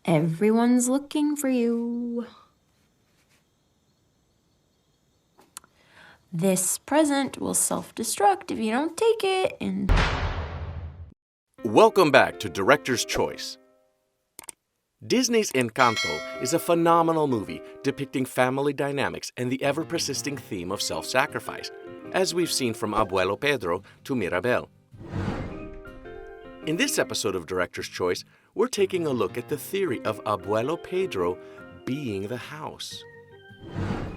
Everyone's looking for you. This present will self-destruct if you don't take it, and... Welcome back to Director's Choice. Disney's Encanto is a phenomenal movie depicting family dynamics and the ever-persisting theme of self-sacrifice, as we've seen from Abuelo Pedro to Mirabel. In this episode of Director's Choice, we're taking a look at the theory of Abuelo Pedro being the house.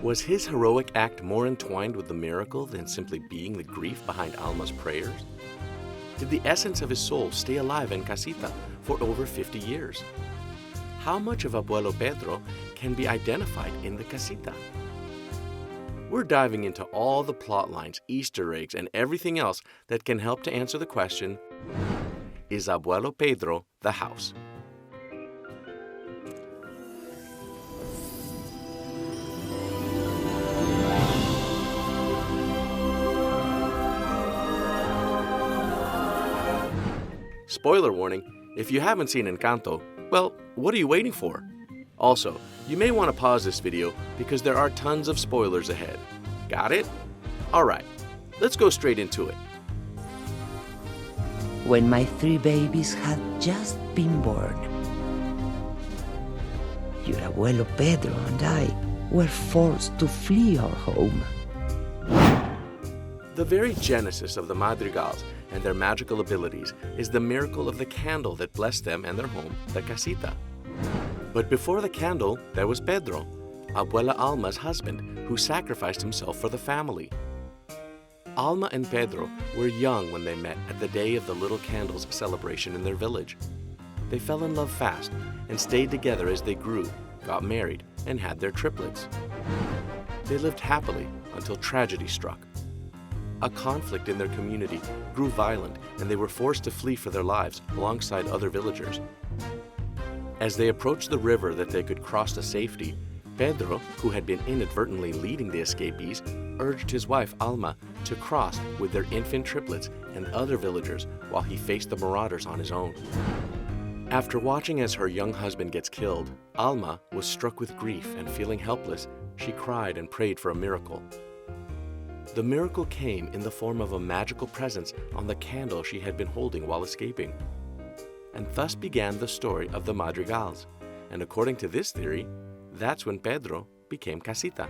Was his heroic act more entwined with the miracle than simply being the grief behind Alma's prayers? Did the essence of his soul stay alive in Casita for over 50 years? How much of Abuelo Pedro can be identified in the Casita? We're diving into all the plot lines, Easter eggs, and everything else that can help to answer the question, is Abuelo Pedro the house? Spoiler warning, if you haven't seen Encanto, well, what are you waiting for? Also, you may want to pause this video because there are tons of spoilers ahead. Got it? Alright, let's go straight into it. When my 3 babies had just been born, your Abuelo Pedro and I were forced to flee our home. The very genesis of the Madrigals and their magical abilities is the miracle of the candle that blessed them and their home, the Casita. But before the candle, there was Pedro, Abuela Alma's husband, who sacrificed himself for the family. Alma and Pedro were young when they met at the Day of the Little Candles celebration in their village. They fell in love fast and stayed together as they grew, got married, and had their triplets. They lived happily until tragedy struck. A conflict in their community grew violent, and they were forced to flee for their lives alongside other villagers. As they approached the river that they could cross to safety, Pedro, who had been inadvertently leading the escapees, urged his wife Alma to cross with their infant triplets and other villagers while he faced the marauders on his own. After watching as her young husband gets killed, Alma was struck with grief, and feeling helpless, she cried and prayed for a miracle. The miracle came in the form of a magical presence on the candle she had been holding while escaping. And thus began the story of the Madrigals. And according to this theory, that's when Pedro became Casita.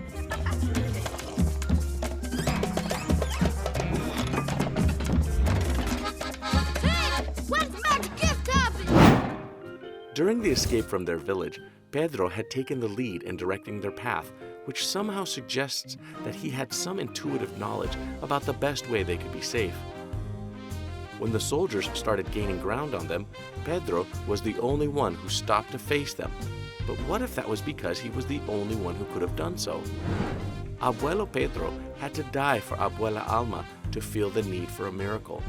During the escape from their village, Pedro had taken the lead in directing their path, which somehow suggests that he had some intuitive knowledge about the best way they could be safe. When the soldiers started gaining ground on them, Pedro was the only one who stopped to face them. But what if that was because he was the only one who could have done so? Abuelo Pedro had to die for Abuela Alma to feel the need for a miracle.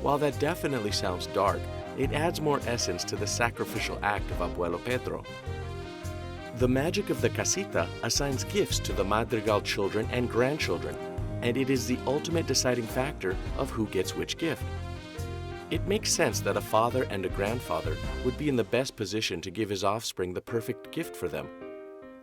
While that definitely sounds dark, it adds more essence to the sacrificial act of Abuelo Pedro. The magic of the Casita assigns gifts to the Madrigal children and grandchildren, and it is the ultimate deciding factor of who gets which gift. It makes sense that a father and a grandfather would be in the best position to give his offspring the perfect gift for them.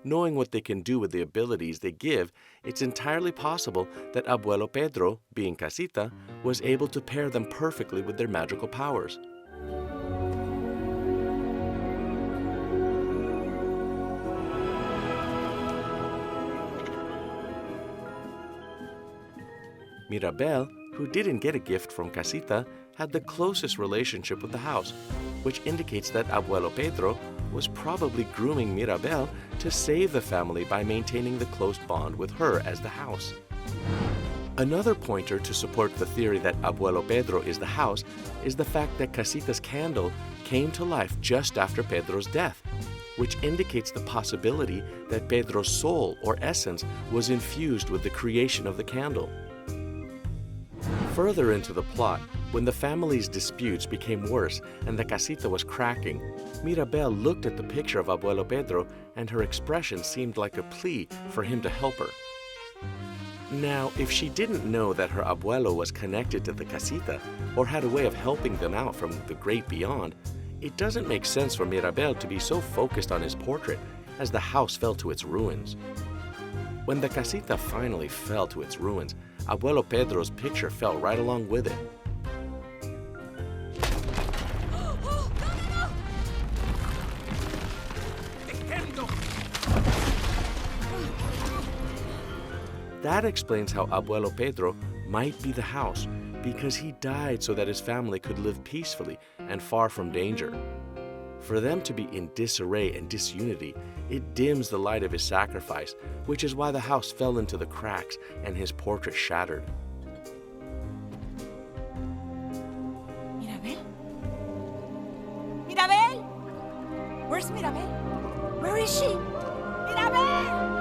Knowing what they can do with the abilities they give, it's entirely possible that Abuelo Pedro, being Casita, was able to pair them perfectly with their magical powers. Mirabel, who didn't get a gift from Casita, had the closest relationship with the house, which indicates that Abuelo Pedro was probably grooming Mirabel to save the family by maintaining the close bond with her as the house. Another pointer to support the theory that Abuelo Pedro is the house is the fact that Casita's candle came to life just after Pedro's death, which indicates the possibility that Pedro's soul or essence was infused with the creation of the candle. Further into the plot, when the family's disputes became worse and the Casita was cracking, Mirabel looked at the picture of Abuelo Pedro and her expression seemed like a plea for him to help her. Now, if she didn't know that her abuelo was connected to the Casita or had a way of helping them out from the great beyond, it doesn't make sense for Mirabel to be so focused on his portrait as the house fell to its ruins. When the casita finally fell to its ruins, Abuelo Pedro's picture fell right along with it. That explains how Abuelo Pedro might be the house, because he died so that his family could live peacefully and far from danger. For them to be in disarray and disunity, it dims the light of his sacrifice, which is why the house fell into the cracks and his portrait shattered. Mirabel? Mirabel? Where's Mirabel? Where is she? Mirabel!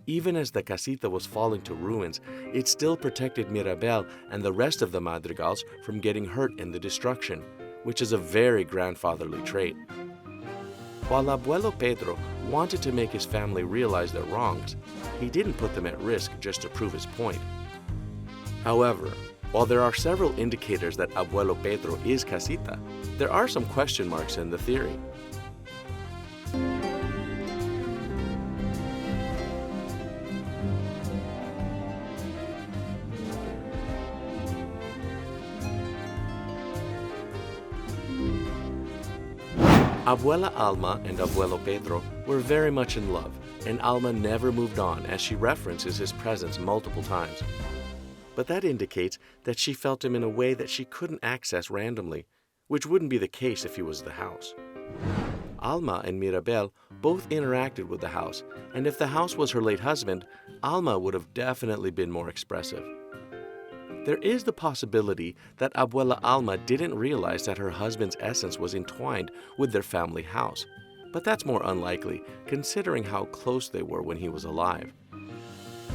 Even as the casita was falling to ruins, it still protected Mirabel and the rest of the Madrigals from getting hurt in the destruction, which is a very grandfatherly trait. While Abuelo Pedro wanted to make his family realize their wrongs, he didn't put them at risk just to prove his point. However, while there are several indicators that Abuelo Pedro is casita, there are some question marks in the theory. Abuela Alma and Abuelo Pedro were very much in love, and Alma never moved on as she references his presence multiple times. But that indicates that she felt him in a way that she couldn't access randomly, which wouldn't be the case if he was the house. Alma and Mirabel both interacted with the house, and if the house was her late husband, Alma would have definitely been more expressive. There is the possibility that Abuela Alma didn't realize that her husband's essence was entwined with their family house, but that's more unlikely considering how close they were when he was alive.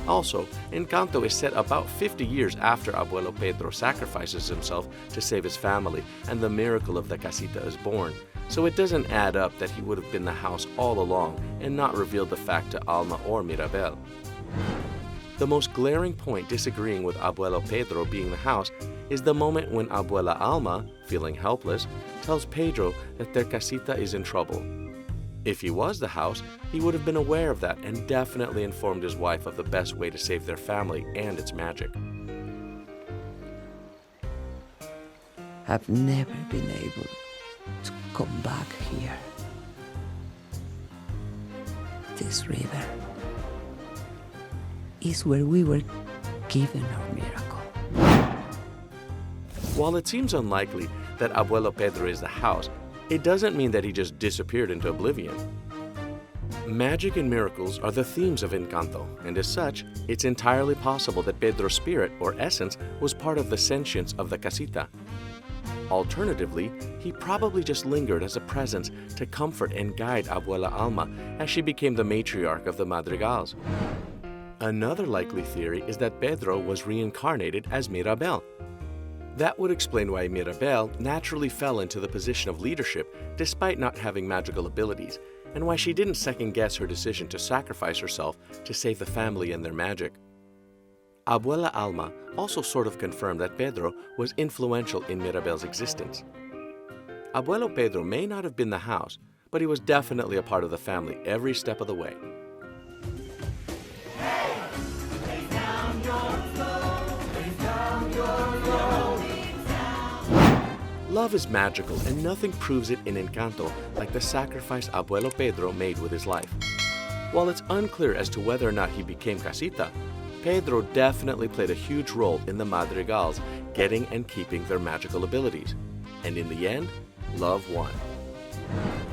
Also, Encanto is set about 50 years after Abuelo Pedro sacrifices himself to save his family and the miracle of the casita is born, so it doesn't add up that he would have been the house all along and not revealed the fact to Alma or Mirabel. The most glaring point disagreeing with Abuelo Pedro being the house is the moment when Abuela Alma, feeling helpless, tells Pedro that their casita is in trouble. If he was the house, he would have been aware of that and definitely informed his wife of the best way to save their family and its magic. I've never been able to come back here. This river is where we were given our miracle. While it seems unlikely that Abuelo Pedro is the house, it doesn't mean that he just disappeared into oblivion. Magic and miracles are the themes of Encanto, and as such, it's entirely possible that Pedro's spirit or essence was part of the sentience of the casita. Alternatively, he probably just lingered as a presence to comfort and guide Abuela Alma as she became the matriarch of the Madrigals. Another likely theory is that Pedro was reincarnated as Mirabel. That would explain why Mirabel naturally fell into the position of leadership despite not having magical abilities, and why she didn't second-guess her decision to sacrifice herself to save the family and their magic. Abuela Alma also sort of confirmed that Pedro was influential in Mirabel's existence. Abuelo Pedro may not have been the house, but he was definitely a part of the family every step of the way. Love is magical, and nothing proves it in Encanto like the sacrifice Abuelo Pedro made with his life. While it's unclear as to whether or not he became casita, Pedro definitely played a huge role in the Madrigals getting and keeping their magical abilities. And in the end, love won.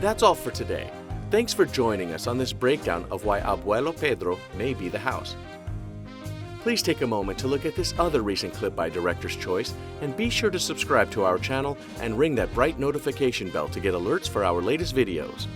That's all for today. Thanks for joining us on this breakdown of why Abuelo Pedro may be the house. Please take a moment to look at this other recent clip by Director's Choice, and be sure to subscribe to our channel and ring that bright notification bell to get alerts for our latest videos.